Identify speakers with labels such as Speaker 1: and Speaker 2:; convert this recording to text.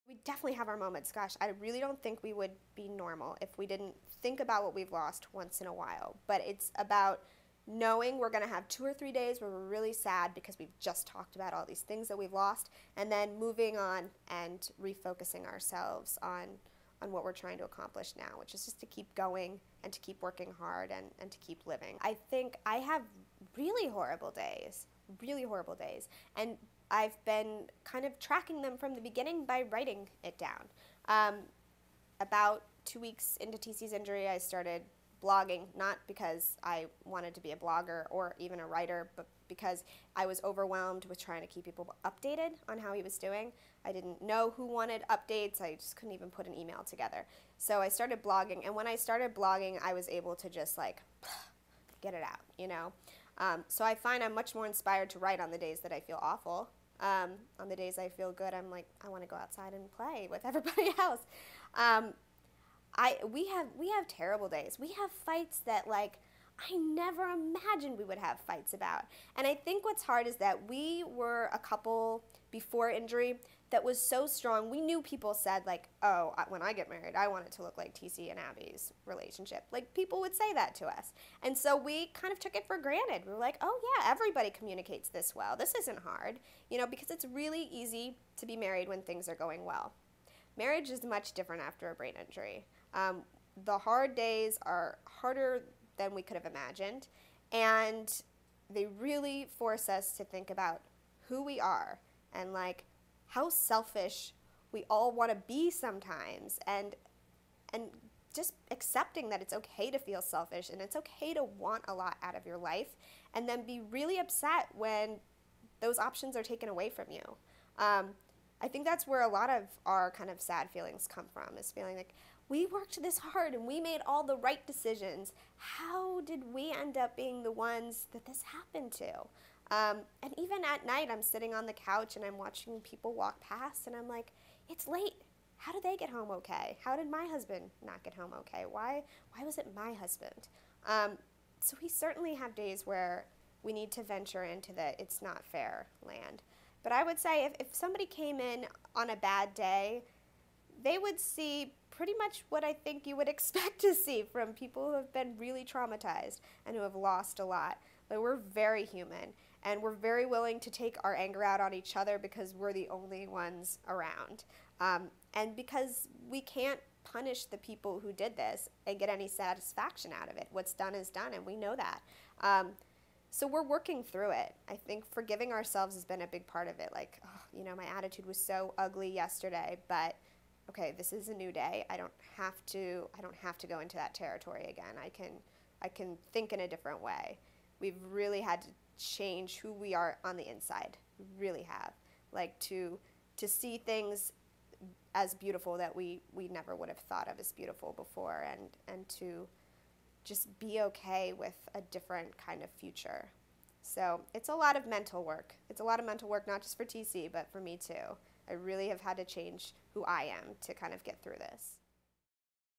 Speaker 1: We definitely have our moments. Gosh, I really don't think we would be normal if we didn't think about what we've lost once in a while. But it's about knowing we're going to have 2 or 3 days where we're really sad because we've just talked about all these things that we've lost, and then moving on and refocusing ourselves on what we're trying to accomplish now, which is just to keep going and to keep working hard and to keep living. I think I have really horrible days, really horrible days. And I've been kind of tracking them from the beginning by writing it down. About 2 weeks into TC's injury, I started blogging, not because I wanted to be a blogger or even a writer, but because I was overwhelmed with trying to keep people updated on how he was doing. I didn't know who wanted updates. I just couldn't even put an email together. So I started blogging, and when I started blogging, I was able to just like get it out, you know? So I find I'm much more inspired to write on the days that I feel awful. On the days I feel good, I'm like, I want to go outside and play with everybody else. We have terrible days. We have fights that like I never imagined we would have fights about. And I think what's hard is that we were a couple before injury that was so strong. We knew people said like, oh, when I get married, I want it to look like TC and Abby's relationship. Like people would say that to us. And so we kind of took it for granted. We were like, oh yeah, everybody communicates this well. This isn't hard, you know, because it's really easy to be married when things are going well. Marriage is much different after a brain injury. The hard days are harder than we could have imagined, and they really force us to think about who we are and like how selfish we all want to be sometimes, and just accepting that it's okay to feel selfish and it's okay to want a lot out of your life, and then be really upset when those options are taken away from you. I think that's where a lot of our kind of sad feelings come from, is feeling like we worked this hard and we made all the right decisions. How did we end up being the ones that this happened to? And even at night, I'm sitting on the couch and I'm watching people walk past and I'm like, it's late. How did they get home okay? How did my husband not get home okay? Why was it my husband? So we certainly have days where we need to venture into the it's not fair land. But I would say if somebody came in on a bad day, they would see pretty much what I think you would expect to see from people who have been really traumatized and who have lost a lot. But we're very human, and we're very willing to take our anger out on each other because we're the only ones around. And because we can't punish the people who did this and get any satisfaction out of it. What's done is done, and we know that. So we're working through it. I think forgiving ourselves has been a big part of it. Like, oh, you know, my attitude was so ugly yesterday, but okay, this is a new day. I don't have to go into that territory again. I can think in a different way. We've really had to change who we are on the inside. We really have. Like to see things as beautiful that we never would have thought of as beautiful before, and to just be okay with a different kind of future. So it's a lot of mental work. It's a lot of mental work, not just for TC, but for me too. I really have had to change who I am to kind of get through this.